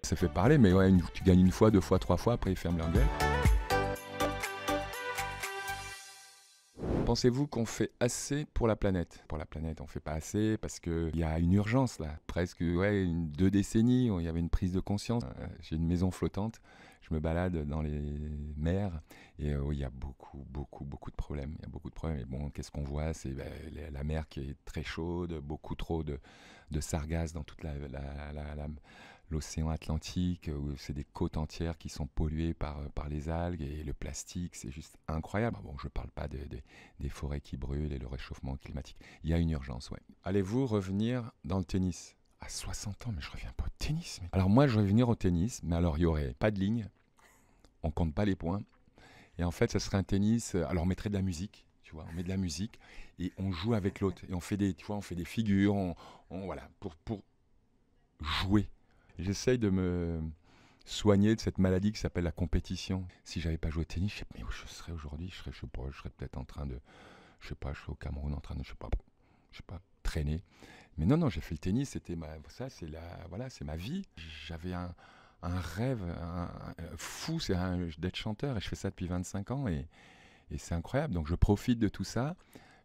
Ça fait parler, mais ouais, tu gagnes une fois, deux fois, trois fois, après ils ferment leur gueule. Pensez-vous qu'on fait assez pour la planète? Pour la planète, on ne fait pas assez parce qu'il y a une urgence là. Presque 2 décennies, où il y avait une prise de conscience. J'ai une maison flottante, je me balade dans les mers et il y a beaucoup de problèmes. Il y a beaucoup de problèmes. Et bon, qu'est-ce qu'on voit? C'est la mer qui est très chaude, beaucoup trop de sargasses dans toute l'océan Atlantique, où c'est des côtes entières qui sont polluées par les algues et le plastique, c'est juste incroyable. Bon, je ne parle pas des forêts qui brûlent et le réchauffement climatique. Il y a une urgence, ouais. Allez-vous revenir dans le tennis? À 60 ans, mais je reviens pas au tennis. Alors moi, je vais venir au tennis, mais alors il n'y aurait pas de ligne, on compte pas les points. Et en fait, ça serait un tennis, alors on mettrait de la musique, tu vois, on met de la musique et on joue avec l'autre. Et on fait des, tu vois, on fait des figures, voilà, pour jouer. J'essaye de me soigner de cette maladie qui s'appelle la compétition. Si j'avais pas joué au tennis, je sais pas où je serais aujourd'hui. Je serais peut-être en train de, je sais pas, je suis au Cameroun en train de, je sais pas, traîner. Mais non, j'ai fait le tennis. Ça, voilà, c'est ma vie. J'avais un rêve fou, d'être chanteur et je fais ça depuis 25 ans et c'est incroyable. Donc je profite de tout ça.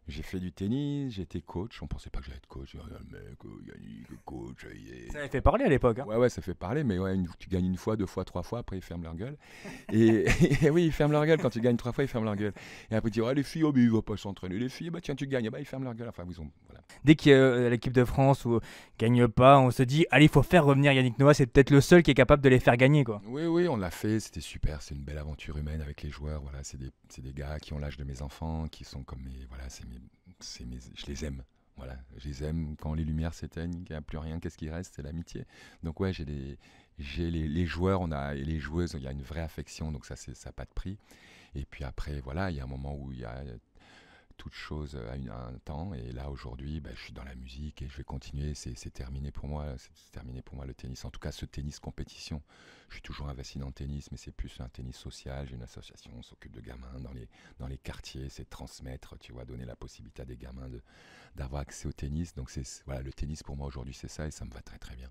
J'ai fait du tennis, j'ai été coach. On pensait pas que j'allais être coach. Le mec, Yannick, coach, Ça avait fait parler à l'époque, hein. Ouais, ça fait parler, mais ouais, tu gagnes une fois, deux fois, trois fois, après ils ferment leur gueule. Et, et oui, ils ferment leur gueule. Quand tu gagnes trois fois, ils ferment leur gueule. Et après, tu dis, les filles, oh, mais il va pas s'entraîner. Les filles, bah tiens, tu gagnes, bah ils ferment leur gueule. Enfin, voilà. Dès que l'équipe de France gagne pas, on se dit, allez, il faut faire revenir Yannick Noah, c'est peut-être le seul qui est capable de les faire gagner, quoi. Oui, on l'a fait, c'était super. C'est une belle aventure humaine avec les joueurs. Voilà, c'est des gars qui ont l'âge de mes enfants, qui sont comme mes. Voilà, je les aime. Voilà, je les aime. Quand les lumières s'éteignent, qu'il n'y a plus rien, qu'est-ce qui reste? C'est l'amitié. Donc ouais, j'ai les joueurs, et les joueuses, il y a une vraie affection, donc ça n'a pas de prix. Et puis après, voilà, il y a un moment où il y a toute chose à un temps. Et là, aujourd'hui, je suis dans la musique et je vais continuer. C'est terminé pour moi. C'est terminé pour moi le tennis. En tout cas, ce tennis compétition. Je suis toujours investi dans le tennis, mais c'est plus un tennis social. J'ai une association, on s'occupe de gamins dans les quartiers. C'est transmettre, tu vois, donner la possibilité à des gamins d'avoir accès au tennis. Donc voilà, le tennis pour moi aujourd'hui, c'est ça et ça me va très très bien.